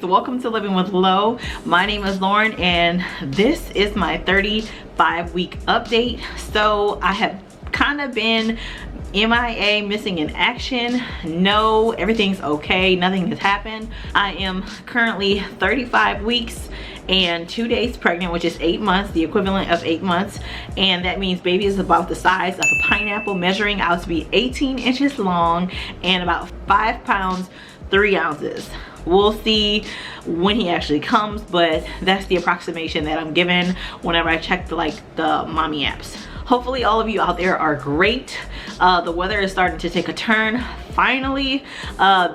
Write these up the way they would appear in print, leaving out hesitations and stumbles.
welcome to Living with Lo. My name is Lauren and this is my 35-week update. So I have kind of been MIA, missing in action. No, everything's okay, nothing has happened. I am currently 35 weeks and 2 days pregnant, which is 8 months, the equivalent of 8 months, and that means baby is about the size of a pineapple, measuring out to be 18 inches long and about 5 pounds 3 ounces. We'll see when he actually comes, but that's the approximation that I'm given whenever I check the mommy apps. Hopefully all of you out there are great. The weather is starting to take a turn. Finally,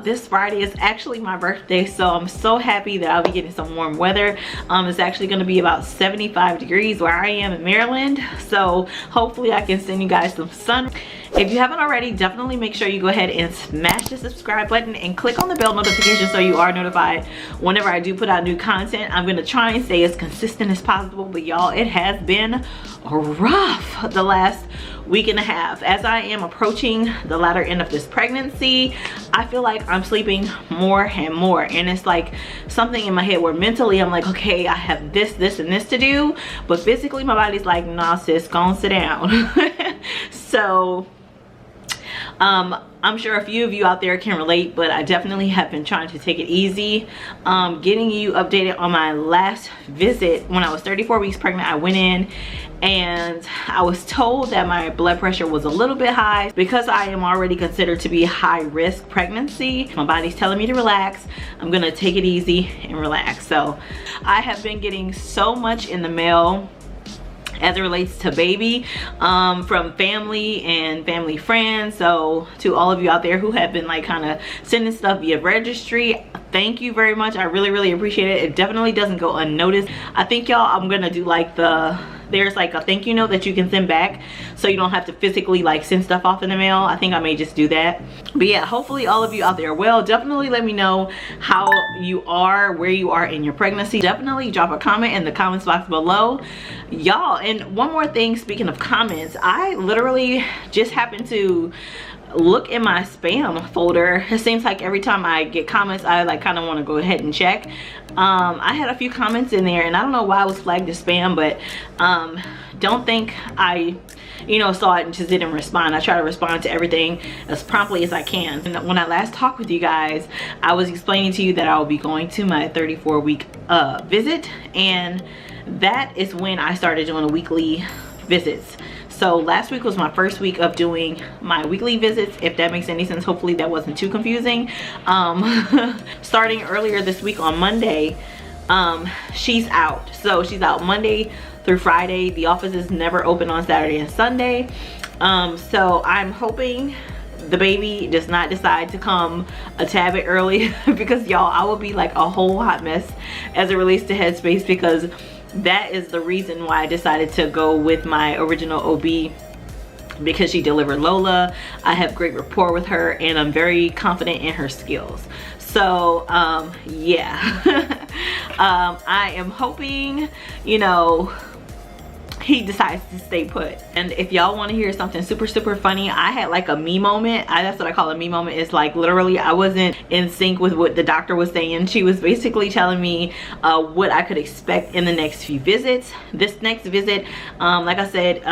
this Friday is actually my birthday, so I'm so happy that I'll be getting some warm weather. It's actually going to be about 75 degrees where I am in Maryland, so hopefully I can send you guys some sun. If you haven't already, definitely make sure you go ahead and smash the subscribe button and click on the bell notification so you are notified whenever I do put out new content. I'm going to try and stay as consistent as possible, but y'all, it has been rough the last week and a half. As I am approaching the latter end of this pregnancy, I feel like I'm sleeping more and more, and it's like something in my head where mentally I'm like, okay, I have this and this to do, but physically my body's like, nah sis, go and sit down. So I'm sure a few of you out there can relate, but I definitely have been trying to take it easy. Getting you updated on my last visit. When I was 34 weeks pregnant, I went in and I was told that my blood pressure was a little bit high. Because I am already considered to be high risk pregnancy, my body's telling me to relax. I'm gonna take it easy and relax. So I have been getting so much in the mail as it relates to baby, from family and family friends. So to all of you out there who have been like kind of sending stuff via registry, thank you very much. I really appreciate it. It definitely doesn't go unnoticed. I think y'all, I'm gonna do like there's like a thank you note that you can send back so you don't have to physically like send stuff off in the mail. I think I may just do that. But yeah, hopefully all of you out there are well. Definitely let me know how you are, where you are in your pregnancy. Definitely drop a comment in the comments box below, y'all. And one more thing, speaking of comments, I literally just happened to look in my spam folder. It seems like every time I get comments, I like kind of want to go ahead and check. I had a few comments in there and I don't know why I was flagged as spam, but don't think I saw it and just didn't respond. I try to respond to everything as promptly as I can. And when I last talked with you guys, I was explaining to you that I will be going to my 34-week visit, and that is when I started doing weekly visits. So last week was my first week of doing my weekly visits, if that makes any sense. Hopefully that wasn't too confusing. Starting earlier this week on Monday, she's out. So she's out Monday through Friday. The office is never open on Saturday and Sunday. So I'm hoping the baby does not decide to come a tad bit early because y'all, I will be like a whole hot mess as it relates to headspace, because that is the reason why I decided to go with my original OB, because she delivered Lola. I have great rapport with her and I'm very confident in her skills. So yeah. I am hoping he decides to stay put. And if y'all want to hear something super funny, I had like a me moment. That's what I call a me moment. It's like literally I wasn't in sync with what the doctor was saying. She was basically telling me what I could expect in the next few visits. This next visit, like I said,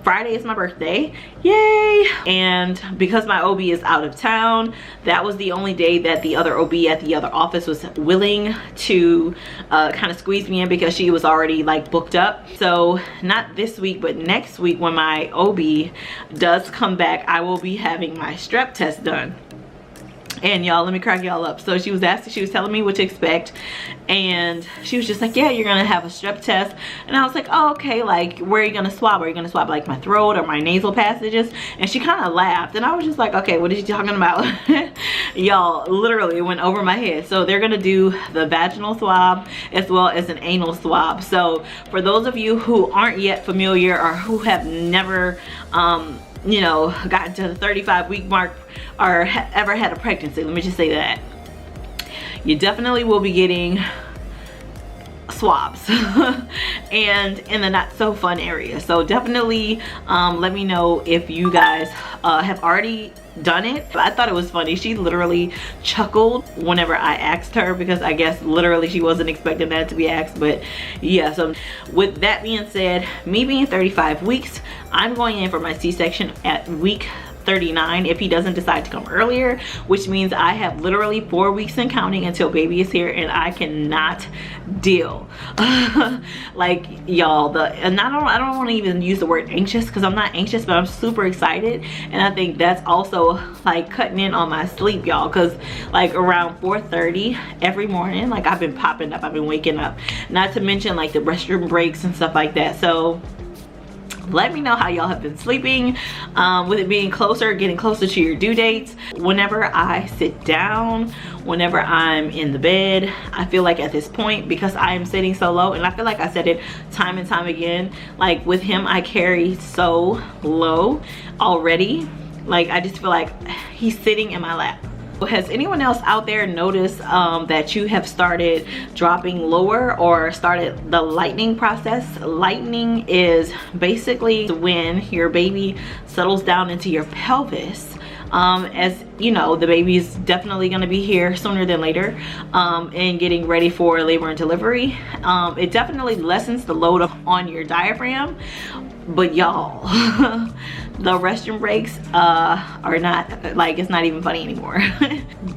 Friday is my birthday, yay. And because my OB is out of town, that was the only day that the other OB at the other office was willing to kind of squeeze me in, because she was already like booked up. So not this week, but next week when my OB does come back, I will be having my strep test done. And y'all, let me crack y'all up. So she was telling me what to expect, and she was just like, yeah, you're gonna have a strep test. And I was like, oh, okay, like where are you gonna swab? Are you gonna swab like my throat or my nasal passages? And she kind of laughed, and I was just like, okay, what is she talking about? Y'all, literally it went over my head. So they're gonna do the vaginal swab as well as an anal swab. So for those of you who aren't yet familiar or who have never gotten to the 35-week mark or ever had a pregnancy, let me just say that you definitely will be getting swabs and in the not so fun area. So definitely let me know if you guys have already done it. But I thought it was funny. She literally chuckled whenever I asked her, because I guess literally she wasn't expecting that to be asked. But yeah, so with that being said, me being 35 weeks, I'm going in for my C-section at week 39 if he doesn't decide to come earlier, which means I have literally 4 weeks and counting until baby is here, and I cannot deal. Like y'all, and I don't want to even use the word anxious, because I'm not anxious, but I'm super excited. And I think that's also like cutting in on my sleep, y'all, because like around 4:30 every morning, like I've been popping up, I've been waking up, not to mention like the restroom breaks and stuff like that. So let me know how y'all have been sleeping with it being closer, getting closer to your due dates. Whenever I sit down, whenever I'm in the bed, I feel like at this point, because I am sitting so low, and I feel like I said it time and time again, like with him I carry so low already. Like I just feel like he's sitting in my lap. Has anyone else out there noticed that you have started dropping lower or started the lightening process? Lightening is basically when your baby settles down into your pelvis. As you know, the baby is definitely going to be here sooner than later, and getting ready for labor and delivery. It definitely lessens the load on your diaphragm. But y'all, the restroom breaks are not, like, it's not even funny anymore.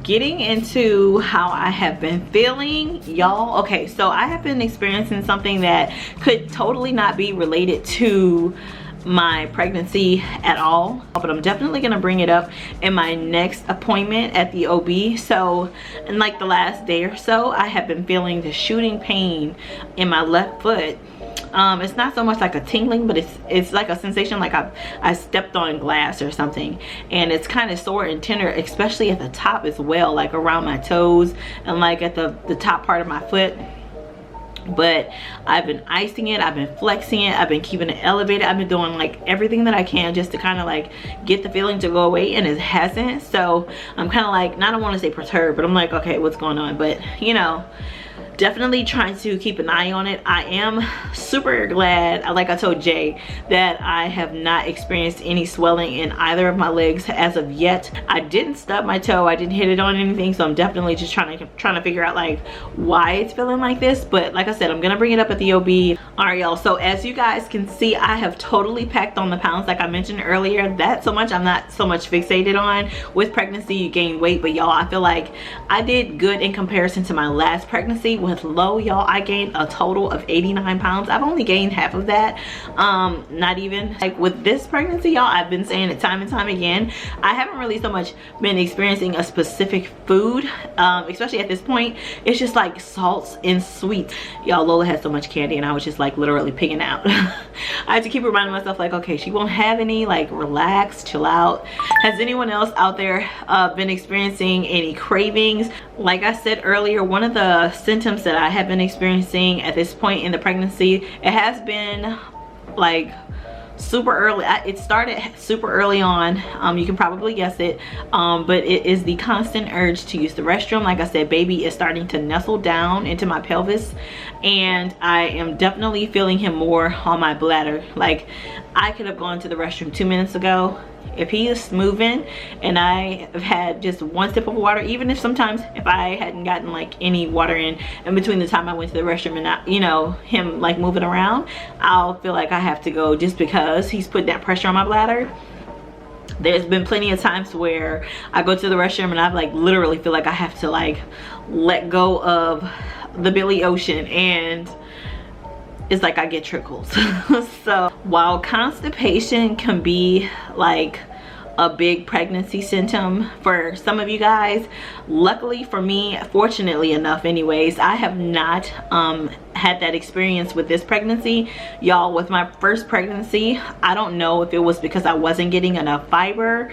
Getting into how I have been feeling, y'all. Okay, so I have been experiencing something that could totally not be related to my pregnancy at all, but I'm definitely gonna bring it up in my next appointment at the OB. So in like the last day or so, I have been feeling the shooting pain in my left foot. It's not so much like a tingling, but it's like a sensation like I stepped on glass or something, and it's kind of sore and tender, especially at the top as well, like around my toes and like at the top part of my foot. But I've been icing it, I've been flexing it, I've been keeping it elevated, I've been doing like everything that I can just to kind of like get the feeling to go away, and it hasn't. So I'm kind of like, I don't want to say perturbed, but I'm like, okay, what's going on? But you know, definitely trying to keep an eye on it. I am super glad, like I told Jay, that I have not experienced any swelling in either of my legs as of yet. I didn't stub my toe, I didn't hit it on anything, so I'm definitely just trying to figure out like why it's feeling like this. But like I said, I'm gonna bring it up at the OB. All right, y'all, so as you guys can see, I have totally packed on the pounds. Like I mentioned earlier, that so much I'm not so much fixated on. With pregnancy you gain weight, but y'all, I feel like I did good in comparison to my last pregnancy. With low, y'all, I gained a total of 89 pounds. I've only gained half of that, not even. Like with this pregnancy, y'all, I've been saying it time and time again, I haven't really so much been experiencing a specific food, especially at this point. It's just like salts and sweets. Y'all, Lola had so much candy and I was just like literally picking out. I had to keep reminding myself like, okay, she won't have any, like relax, chill out. Has anyone else out there been experiencing any cravings? Like I said earlier, one of the symptoms that I have been experiencing at this point in the pregnancy, it has been like super early. It started super early on, you can probably guess it, but it is the constant urge to use the restroom. Like I said, baby is starting to nestle down into my pelvis, and I am definitely feeling him more on my bladder. Like I could have gone to the restroom 2 minutes ago. If he is moving and I have had just one sip of water, even if sometimes if I hadn't gotten like any water in between the time I went to the restroom and not, you know, him like moving around, I'll feel like I have to go just because he's put that pressure on my bladder. There's been plenty of times where I go to the restroom and I like literally feel like I have to like let go of the Billy Ocean, and it's like I get trickles. So while constipation can be like a big pregnancy symptom for some of you guys, luckily for me, fortunately enough anyways, I have not had that experience with this pregnancy. Y'all, with my first pregnancy, I don't know if it was because I wasn't getting enough fiber,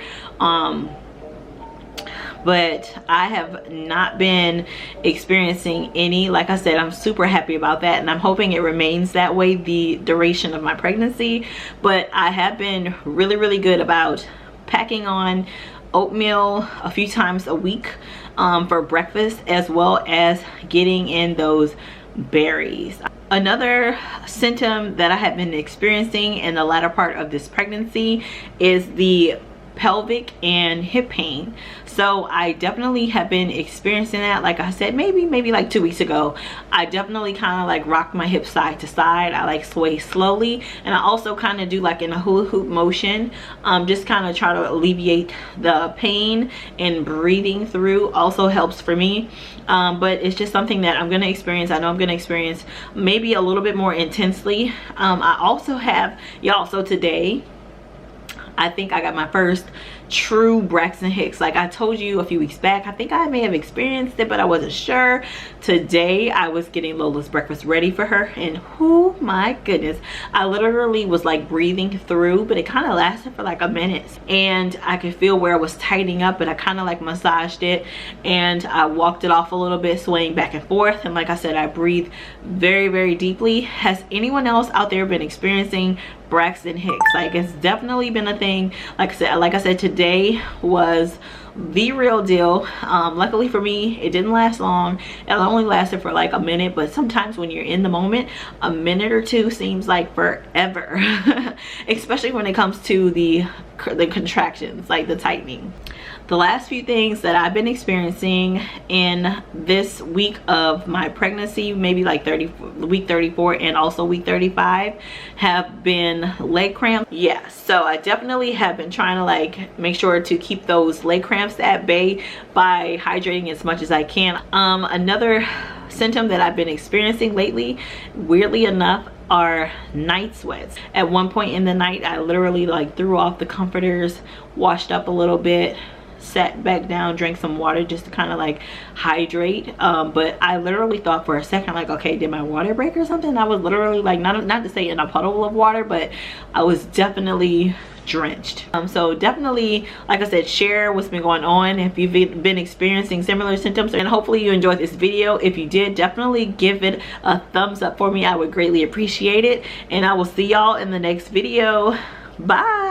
but I have not been experiencing any. Like I said, I'm super happy about that, and I'm hoping it remains that way the duration of my pregnancy. But I have been really good about packing on oatmeal a few times a week for breakfast, as well as getting in those berries. Another symptom that I have been experiencing in the latter part of this pregnancy is the pelvic and hip pain. So I definitely have been experiencing that. Like I said, maybe like 2 weeks ago, I definitely kind of like rocked my hips side to side. I like sway slowly, and I also kind of do like in a hula hoop motion, just kind of try to alleviate the pain, and breathing through also helps for me. But it's just something that I'm gonna experience. I know I'm gonna experience maybe a little bit more intensely. I also have, y'all, so today I think I got my first true Braxton Hicks. Like I told you a few weeks back, I think I may have experienced it, but I wasn't sure. Today I was getting Lola's breakfast ready for her, and oh my goodness, I literally was like breathing through, but it kind of lasted for like a minute, and I could feel where it was tightening up, but I kind of like massaged it, and I walked it off a little bit, swaying back and forth. And like I said, I breathe very, very deeply. Has anyone else out there been experiencing Braxton Hicks? Like, it's definitely been a thing. Like I said, today was the real deal. Luckily for me, it didn't last long. It only lasted for like a minute, but sometimes when you're in the moment, a minute or two seems like forever. Especially when it comes to the contractions, like the tightening. The last few things that I've been experiencing in this week of my pregnancy, maybe like week 34 and also week 35, have been leg cramps. Yeah, so I definitely have been trying to like make sure to keep those leg cramps at bay by hydrating as much as I can. Another symptom that I've been experiencing lately, weirdly enough, are night sweats. At one point in the night, I literally like threw off the comforters, washed up a little bit, sat back down, drank some water just to kind of like hydrate. But I literally thought for a second, like, okay, did my water break or something? I was literally like, not to say in a puddle of water, but I was definitely drenched. So definitely, like I said, share what's been going on if you've been experiencing similar symptoms, and hopefully you enjoyed this video. If you did, definitely give it a thumbs up for me. I would greatly appreciate it, and I will see y'all in the next video. Bye.